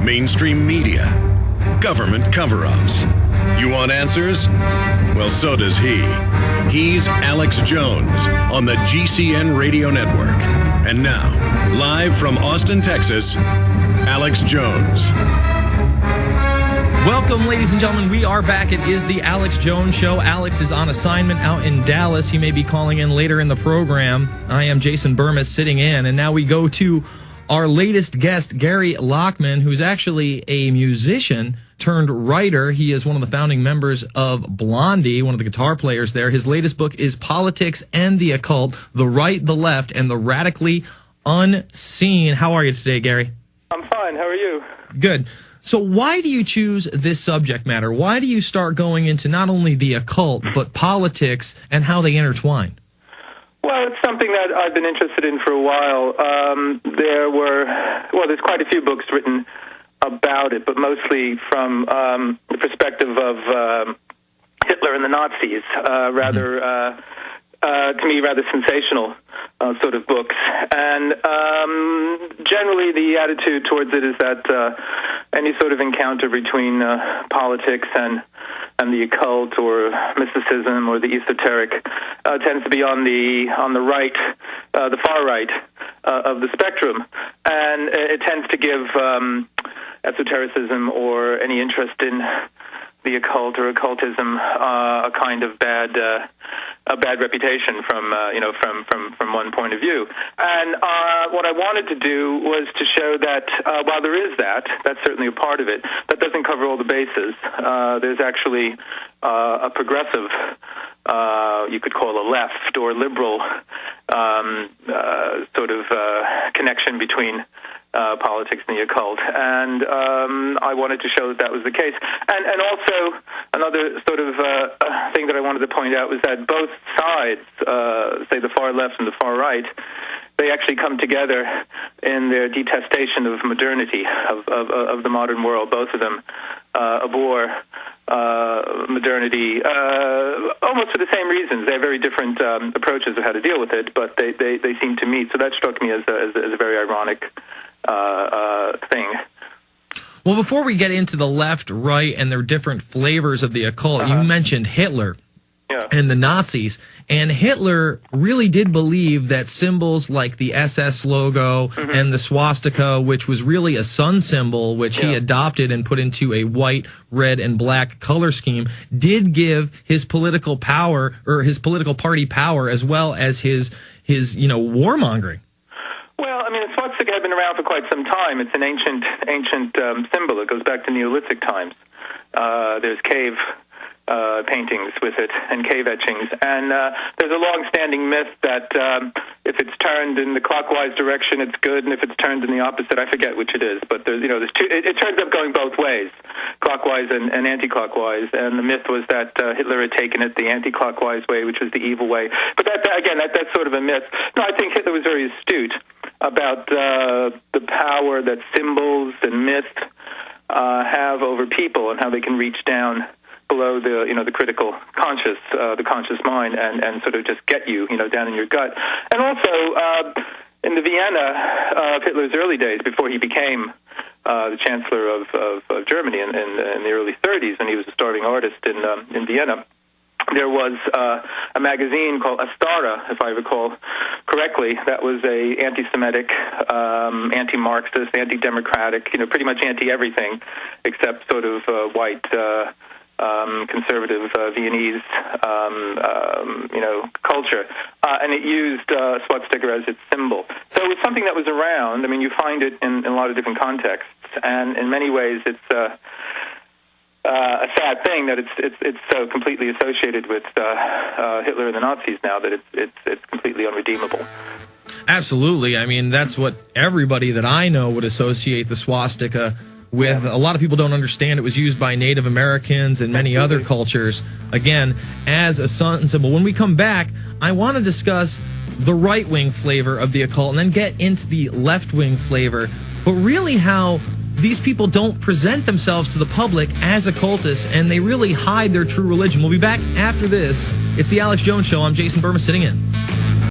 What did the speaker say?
mainstream media, government cover-ups. You want answers? Well, so does he. He's Alex Jones on the GCN Radio Network. And now, live from Austin, Texas, Alex Jones. Welcome, ladies and gentlemen. We are back. It is the Alex Jones Show. Alex is on assignment out in Dallas. He may be calling in later in the program. I am Jason Burmis sitting in. And now we go to our latest guest, Gary Lachman, who's actually a musician turned writer. He is one of the founding members of Blondie, one of the guitar players there. His latest book is Politics and the Occult, the Right, the Left, and the Radically Unseen. How are you today, Gary? I'm fine. How are you? Good. So why do you choose this subject matter? Why do you start going into not only the occult, but politics and how they intertwine? Well, it's something that I've been interested in for a while. There's quite a few books written about it, but mostly from the perspective of Hitler and the Nazis, to me, rather sensational sort of books. And generally the attitude towards it is that any sort of encounter between politics and the occult or mysticism or the esoteric tends to be on the right, the far right of the spectrum, and it tends to give esotericism or any interest in the occult or occultism a kind of bad reputation from one point of view. And what I wanted to do was to show that while there is that's certainly a part of it, that doesn't cover all the bases. There's actually a progressive, you could call a left or liberal sort of connection between politics and the occult, and I wanted to show that was the case. And also, another sort of thing that I wanted to point out was that both sides, say the far left and the far right, they actually come together in their detestation of modernity, of the modern world. Both of them abhor modernity, almost for the same reasons. They have very different approaches of how to deal with it, but they seem to meet. So that struck me as a very ironic thing. Well, before we get into the left, right, and their different flavors of the occult, you mentioned Hitler and the Nazis. And Hitler really did believe that symbols like the SS logo and the swastika, which was really a sun symbol, which he adopted and put into a white, red, and black color scheme, did give his political power, or his political party power, as well as his warmongering. Well, I mean, the swastika had been around for quite some time. It's an ancient symbol. It goes back to Neolithic times. There's cave paintings with it and cave etchings, and there's a long-standing myth that if it's turned in the clockwise direction, it's good, and if it's turned in the opposite, I forget which it is, but there's two. It turns up going both ways, clockwise and anti-clockwise. And the myth was that Hitler had taken it the anti-clockwise way, which was the evil way. But that's sort of a myth. No, I think Hitler was very astute about the power that symbols and myth have over people, and how they can reach down below the critical conscious, the conscious mind, and sort of just get you down in your gut. And also in the Vienna of Hitler's early days, before he became the Chancellor of Germany in the early 30s, and he was a starving artist in Vienna, there was a magazine called Astara, if I recall correctly, that was a anti-Semitic, anti-Marxist, anti-democratic, pretty much anti-everything except sort of white, conservative Viennese, culture, and it used swastika as its symbol. So it was something that was around. I mean, you find it in a lot of different contexts, and in many ways, it's a sad thing that it's so completely associated with Hitler and the Nazis now that it's completely unredeemable. Absolutely. I mean, that's what everybody that I know would associate the swastika with. A lot of people don't understand it was used by Native Americans and many other cultures, again, as a sun symbol. When we come back, I want to discuss the right-wing flavor of the occult and then get into the left-wing flavor, but really how these people don't present themselves to the public as occultists, and they really hide their true religion. We'll be back after this. It's the Alex Jones Show. I'm Jason Burmis sitting in.